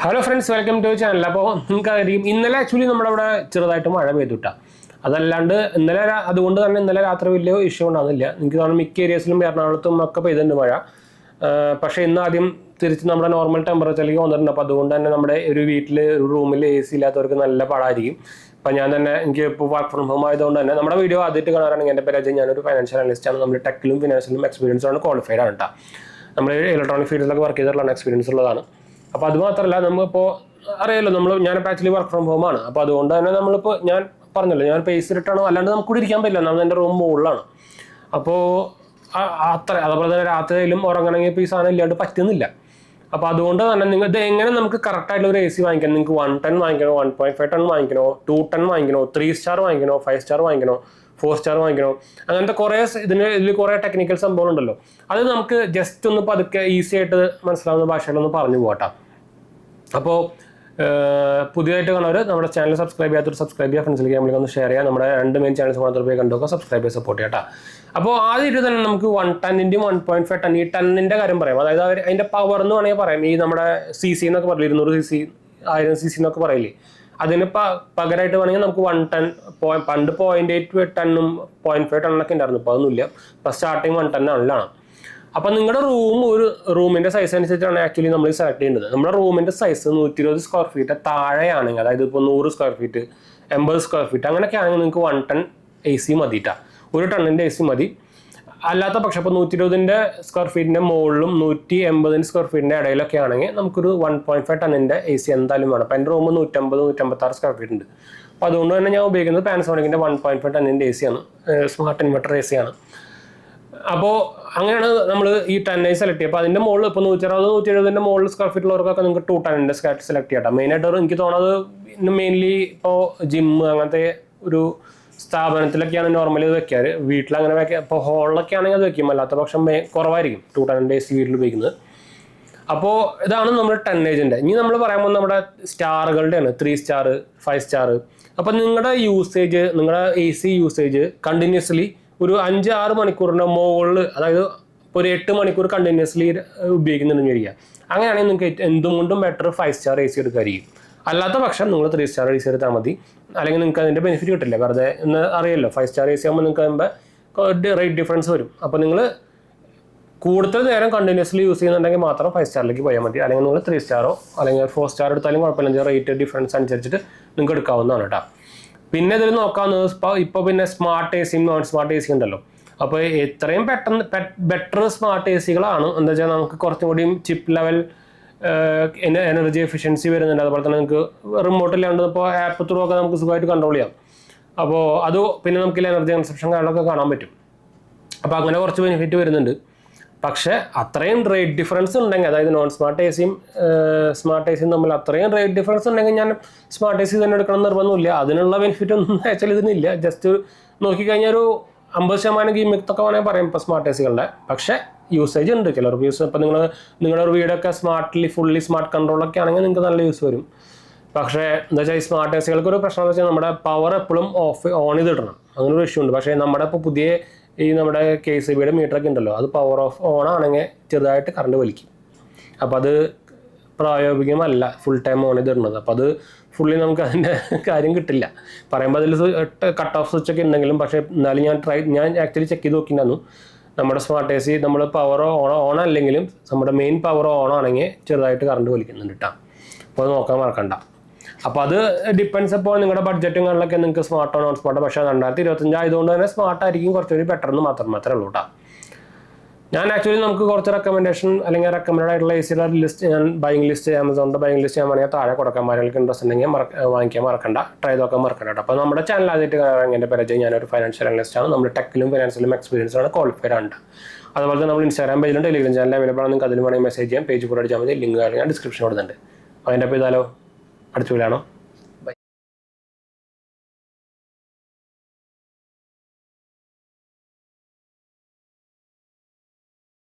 Hello friends, welcome to channel. അപ്പോൾ നിങ്ങൾക്ക് അറിയും, ഇന്നലെ ആക്ച്വലി നമ്മുടെ അവിടെ ചെറുതായിട്ട് മഴ പെയ്തുട്ടാ. അതല്ലാണ്ട് അതുകൊണ്ട് തന്നെ ഇന്നലെ രാത്രി വലിയ ഇഷ്യൂ ഉണ്ടാകുന്നില്ല. എനിക്ക് തോന്നുന്നു മിക്ക ഏരിയസിലും എറണാകുളത്തും ഒക്കെ പെയ്തിട്ടുണ്ട് മഴ. പക്ഷേ ഇന്ന് ആദ്യം തിരിച്ച് നമ്മുടെ നോർമൽ ടെമ്പറേച്ചറിലേക്ക് വന്നിട്ടുണ്ട്. അപ്പോൾ അതുകൊണ്ട് തന്നെ നമ്മുടെ ഒരു വീട്ടിൽ ഒരു റൂമിൽ AC ഇല്ലാത്തവർക്ക് നല്ല പാടായിരിക്കും. അപ്പോൾ ഞാൻ തന്നെ എനിക്ക് ഇപ്പോൾ വർക്ക് ഫ്രം ഹോം ആയതുകൊണ്ട് തന്നെ നമ്മുടെ വീഡിയോ ആദ്യമായിട്ട് കാണാനാണെങ്കിൽ എൻ്റെ പേര് അജയ്, ഞാനൊരു ഫൈനാൻഷ്യൽ അനലിസ്റ്റ് ആണ്. നമ്മൾ ടെക്കിലും ഫിനാൻഷ്യലും എക്സ്പീരിയൻസ് ആണ്, ക്വാളിഫൈഡ് ആണ് കേട്ടോ. നമ്മൾ ഇലക്ട്രോണിക് ഫീൽഡിലൊക്കെ വർക്ക് ചെയ്തിട്ടുള്ള എക്സ്പീരിയൻസ് ഉള്ളതാണ്. അപ്പോൾ അത് മാത്രമല്ല, നമ്മളിപ്പോൾ അറിയാലോ, ഞാനിപ്പോൾ ആക്ച്വലി വർക്ക് ഫ്രം ഹോം ആണ്. അപ്പോൾ അതുകൊണ്ട് തന്നെ നമ്മളിപ്പോൾ ഞാൻ പറഞ്ഞല്ലോ, ഞാൻ പേസ് ഇട്ടാണോ, അല്ലാണ്ട് നമുക്ക് കൂടി ഇരിക്കാൻ പറ്റില്ല. നമ്മൾ എൻ്റെ റൂം മുകളിലാണ്. അപ്പോൾ അതുപോലെ തന്നെ രാത്രിയിലും ഉറങ്ങണമെങ്കിൽ ഇപ്പോൾ ഈ സാധനം ഇല്ലാണ്ട് പറ്റുന്നില്ല. അപ്പോൾ അതുകൊണ്ട് തന്നെ ഇത് എങ്ങനെ നമുക്ക് കറക്റ്റായിട്ടുള്ള ഒരു AC വാങ്ങിക്കണം? നിങ്ങൾക്ക് 1 ടൺ വാങ്ങിക്കണോ, 1.5 ടൺ വാങ്ങിക്കണോ, 2 ടൺ വാങ്ങിക്കണോ, 3 സ്റ്റാർ വാങ്ങിക്കണോ, 5 സ്റ്റാർ വാങ്ങിക്കണോ, 4 സ്റ്റാർ വാങ്ങിക്കണോ, അങ്ങനത്തെ കുറേ ഇതിൽ കുറേ ടെക്നിക്കൽ സംഭവങ്ങളുണ്ടല്ലോ. അത് നമുക്ക് ജസ്റ്റ് ഒന്ന് പതുക്കെ ഈസി ആയിട്ട് മനസ്സിലാവുന്ന ഭാഷയിലൊന്ന് പറഞ്ഞു പോകട്ടോ. അപ്പോൾ പുതിയതായിട്ട് കാണുന്നവർ നമ്മുടെ ചാനൽ സബ്സ്ക്രൈബ് ചെയ്യാത്തൊരു സബ്സ്ക്രൈബ് ചെയ്യുക, ഫ്രണ്ട്സിലേക്ക് നമ്മളൊന്ന് ഷെയർ ചെയ്യുക. നമ്മുടെ 2 മെയിൻ ചാനൽസ് മാത്രം പോയി കണ്ടൊക്കെ സബ്സ്ക്രൈബ് ചെയ്ത് സപ്പോർട്ട് ചെയ്യാം. അപ്പോൾ ആദ്യമായിട്ട് തന്നെ നമുക്ക് 1 ടണ്ണിൻ്റെയും 1.5 ടൺ, ഈ ടണ്ണിൻ്റെ കാര്യം പറയാം. അതായത് അതിൻ്റെ പവർ എന്ന് വേണമെങ്കിൽ പറയാം. ഈ നമ്മുടെ CC എന്നൊക്കെ പറയില്ല, 200 CC 1000 CC എന്നൊക്കെ പറയില്ലേ, അതിന് പകരമായിട്ട് വേണമെങ്കിൽ നമുക്ക് 1 ടൺ, പണ്ട് 0.8 ടണ്ണും 0.5 ടണ്ണൊക്കെ ഉണ്ടായിരുന്നു. ഇപ്പോൾ അതൊന്നുമില്ല. ഇപ്പോൾ സ്റ്റാർട്ടിങ് 1 ടൺ ആണല്ലാണ്. അപ്പം നിങ്ങളുടെ റൂമിൻ്റെ സൈസ് അനുസരിച്ചാണ് ആക്ച്വലി നമ്മൾ സെലക്ട് ചെയ്യേണ്ടത്. നമ്മുടെ റൂമിൻ്റെ സൈസ് 120 സ്ക്വയർ ഫീറ്റ് താഴെയാണെങ്കിൽ, അതായത് ഇപ്പോൾ 100 സ്ക്വയർ ഫീറ്റ്, 80 സ്ക്വയർ ഫീറ്റ് അങ്ങനെയൊക്കെ ആണെങ്കിൽ നിങ്ങൾക്ക് 1 ടൺ AC മതിട്ടാ. 1 ടണ്ണിൻ്റെ AC മതി. അല്ലാത്ത പക്ഷം ഇപ്പോൾ 120 സ്ക്വയർ ഫീറ്റിൻ്റെ മുകളിലും 180 സ്ക്വയർ ഫീറ്റിൻ്റെ ഇടയിലൊക്കെ ആണെങ്കിൽ നമുക്കൊരു 1.5 ടണ്ണിൻ്റെ AC എന്തായാലും വേണം. അപ്പോൾ എൻ്റെ റൂം 150-156 സ്ക്വയർ ഫീറ്റ് ഉണ്ട്. അപ്പോൾ അതുകൊണ്ട് തന്നെ ഞാൻ ഉപയോഗിക്കുന്നത് പാനസോണിക്കിൻ്റെ 1.5 ടണ്ണിൻ്റെ AC ആണ്, സ്മാർട്ട് ഇൻവെർട്ടർ AC ആണ്. അപ്പോൾ അങ്ങനെയാണ് നമ്മൾ ഈ 10 സെലക്ട് ചെയ്യുക. അപ്പോൾ അതിൻ്റെ മുകളിൽ ഇപ്പോൾ 160-170 മുകളിൽ സ്ക്വയർ ഫീറ്റ് ഉള്ളവർക്കൊക്കെ നിങ്ങൾക്ക് 2 ടണ്ണിൻ്റെ സെലക്ട് ചെയ്യട്ടോ. മെയിനായിട്ട് എനിക്ക് തോന്നുന്നത് മെയിൻലി ഇപ്പോൾ ജിമ്മ് അങ്ങനത്തെ ഒരു സ്ഥാപനത്തിലൊക്കെയാണ് നോർമലി ഇത് വെക്കാറ്. വീട്ടിലങ്ങനെ വെക്കുക, ഇപ്പോൾ ഹോളിലൊക്കെ ആണെങ്കിൽ അത് വെക്കും. അല്ലാത്ത പക്ഷം കുറവായിരിക്കും 2 ടണ്ണിൻ്റെ AC വീട്ടിൽ ഉപയോഗിക്കുന്നത്. അപ്പോൾ ഇതാണ് നമ്മുടെ ടണ്ണേജിൻ്റെ. ഇനി നമ്മൾ പറയുമ്പോൾ നമ്മുടെ സ്റ്റാറുകളുടെയാണ് 3 സ്റ്റാർ, 5 സ്റ്റാർ. അപ്പോൾ നിങ്ങളുടെ യൂസേജ്, നിങ്ങളുടെ AC യൂസേജ് കണ്ടിന്യൂസ്ലി ഒരു 5-6 മണിക്കൂറിൻ്റെ മുകളിൽ, അതായത് ഇപ്പോൾ ഒരു 8 മണിക്കൂർ കണ്ടിന്യൂസ്ലി ഉപയോഗിക്കുന്നുണ്ടെന്ന് വിചാരിക്കുക. അങ്ങനെയാണെങ്കിൽ നിങ്ങൾക്ക് എന്തുകൊണ്ടും ബെറ്റർ 5 സ്റ്റാർ AC എടുക്കായിരിക്കും. അല്ലാത്ത പക്ഷം നിങ്ങൾ 3 സ്റ്റാർ AC എടുത്താൽ മതി. അല്ലെങ്കിൽ നിങ്ങൾക്ക് അതിൻ്റെ ബെനിഫിറ്റ് കിട്ടില്ല. വെറുതെ എന്ന് അറിയാമല്ലോ, 5 സ്റ്റാർ AC ആകുമ്പോൾ നിങ്ങൾക്ക് അതിൻ്റെ റേറ്റ് ഡിഫറൻസ് വരും. അപ്പോൾ നിങ്ങൾ കൂടുതൽ നേരം കണ്ടിന്യൂസ്ലി യൂസ് ചെയ്യുന്നുണ്ടെങ്കിൽ മാത്രം 5 സ്റ്റാറിലേക്ക് പോയാൽ മതി. അല്ലെങ്കിൽ നിങ്ങൾ 3 സ്റ്റാറോ അല്ലെങ്കിൽ 4 സ്റ്റാർ എടുത്താലും കുഴപ്പമില്ല. റേറ്റ് ഡിഫറൻസ് അനുസരിച്ചിട്ട് നിങ്ങൾക്ക് എടുക്കാവുന്നതാണ് കേട്ടോ. പിന്നെ ഇതിൽ നോക്കാവുന്നത് ഇപ്പോൾ പിന്നെ smart AC, non smart AC ഉണ്ടല്ലോ. അപ്പോൾ എത്രയും പെട്ടെന്ന് ബെറ്റർ സ്മാർട്ട് ACകളാണ്. എന്താ വെച്ചാൽ നമുക്ക് കുറച്ചും കൂടി ചിപ്പ് ലെവൽ എനർജി എഫിഷ്യൻസി വരുന്നുണ്ട്. അതുപോലെ തന്നെ നിങ്ങൾക്ക് റിമോട്ടില്ലാണ്ട് ഇപ്പോൾ ആപ്പ് ത്രൂ ഒക്കെ നമുക്ക് സുഖമായിട്ട് കൺട്രോൾ ചെയ്യാം. അപ്പോൾ പിന്നെ നമുക്ക് എനർജി കൺസപ്ഷൻ കാര്യങ്ങളൊക്കെ കാണാൻ പറ്റും. അപ്പോൾ അങ്ങനെ കുറച്ച് ബെനിഫിറ്റ് വരുന്നുണ്ട്. പക്ഷേ അത്രയും റേറ്റ് ഡിഫറൻസ് ഉണ്ടെങ്കിൽ, അതായത് നോൺ സ്മാർട്ട് ACയും സ്മാർട്ട് ACയും തമ്മിൽ അത്രയും റേറ്റ് ഡിഫറൻസ് ഉണ്ടെങ്കിൽ ഞാൻ സ്മാർട്ട് AC തന്നെ എടുക്കണം നിർബന്ധമില്ല. അതിനുള്ള ബെനിഫിറ്റ് ഒന്നും ആക്ച്വലി ഇതിനില്ല. ജസ്റ്റ് നോക്കിക്കഴിഞ്ഞാൽ ഒരു 50% ഗീമിത്തൊക്കെ വേണമെങ്കിൽ പറയാം ഇപ്പോൾ സ്മാർട്ട് ACകളുടെ. പക്ഷേ യൂസേജ് ഉണ്ട് ചിലർക്ക്. ഇപ്പോൾ നിങ്ങളുടെ ഒരു വീടൊക്കെ ഫുള്ളി സ്മാർട്ട് കൺട്രോളൊക്കെ ആണെങ്കിൽ നിങ്ങൾക്ക് നല്ല യൂസ് വരും. പക്ഷേ എന്താ വെച്ചാൽ ഈ സ്മാർട്ട് ACകൾക്ക് ഒരു പ്രശ്നം എന്ന് വെച്ചാൽ നമ്മുടെ പവർ എപ്പോഴും ഓൺ ചെയ്തിടണം. അങ്ങനെ ഒരു ഇഷ്യൂ ഉണ്ട്. പക്ഷേ നമ്മുടെ ഇപ്പോൾ പുതിയ നമ്മുടെ KCBയുടെ മീറ്ററൊക്കെ ഉണ്ടല്ലോ, അത് പവർ ഓൺ ആണെങ്കിൽ ചെറുതായിട്ട് കറണ്ട് വലിക്കും. അപ്പോൾ അത് പ്രായോഗികമല്ല ഫുൾ ടൈം ഓൺ ചെയ്തിടുന്നത്. അപ്പോൾ അത് ഫുള്ളി നമുക്ക് അതിൻ്റെ കാര്യം കിട്ടില്ല. പറയുമ്പോൾ അതിൽ കട്ട് ഓഫ് സ്വിച്ചൊക്കെ ഉണ്ടെങ്കിലും, പക്ഷേ എന്നാലും ഞാൻ ആക്ച്വലി ചെക്ക് ചെയ്ത് നോക്കിയിട്ടുണ്ടായിരുന്നു. നമ്മുടെ സ്മാർട്ട് AC നമ്മൾ പവർ ഓൺ അല്ലെങ്കിലും നമ്മുടെ മെയിൻ പവർ ഓൺ ആണെങ്കിൽ ചെറുതായിട്ട് കറണ്ട് വലിക്കുന്നുണ്ട് കേട്ടോ. അപ്പോൾ അത് നോക്കാൻ മറക്കണ്ട. അപ്പോൾ അത് ഡിപ്പെൻസ് ഇപ്പോൾ നിങ്ങളുടെ ബഡ്ജറ്റും കാര്യങ്ങളൊക്കെ നിങ്ങൾക്ക് സ്മാർട്ടോ നോൺ സ്മാർട്ടോ. പക്ഷേ 2025 ആയതുകൊണ്ട് തന്നെ സ്മാർട്ട് ആയിരിക്കും കുറച്ചുകൂടി ബെറ്റർ എന്ന് മാത്രമേ ഉള്ളൂ കേട്ടോ. ഞാൻ ആക്ച്വലി നമുക്ക് കുറച്ച് റെക്കമെൻഡേഷൻ അല്ലെങ്കിൽ റെക്കമെൻഡ് ആയിട്ടുള്ള ACയുടെ ലിസ്റ്റ്, ഞാൻ ബൈങ് ലിസ്റ്റ്, ആമസോണിൻ്റെ ബൈങ് ലിസ്റ്റ് ഞാൻ വേണമെങ്കിൽ താഴെ കൊടുക്കാൻ. ആരെങ്കിലും ഇൻട്രസ്റ്റ് ഉണ്ടെങ്കിൽ വാങ്ങിക്കാൻ മറക്കണ്ട, ട്രൈ നോക്കാൻ മറക്കണ്ട കേട്ടോ. അപ്പോൾ നമ്മുടെ ചാനൽ ആദ്യമായിട്ട് കാണാൻ എൻ്റെ പേര് അജയ്, ഞാനൊരു ഫൈനാൻഷ്യൽ അനലിസ്റ്റ് ആണ്. നമ്മൾ ടെക്കിലും ഫിനാൻഷ്യലും എക്സ്പീരിയൻസ് ആണ്, ക്വാളിഫൈഡ് ആണ്. അതുപോലെ തന്നെ നമ്മൾ Instagram പേജിലും ടെലിഗ്രാം ചാനൽ അവൈലബിൾ ആണ്. നിങ്ങൾക്ക് അതിൽ വേണമെങ്കിൽ മെസ്സേജ് ചെയ്യാം. പേജ് കൂടെ അടിച്ചാൽ മതി. ലിങ്ക് ഞാൻ ഡിസ്ക്രിപ്ഷൻ കൊടുക്കുന്നുണ്ട്. അതിൻ്റെ അപ്പോൾ ഇതാലോ അടുത്ത വീടാണോ.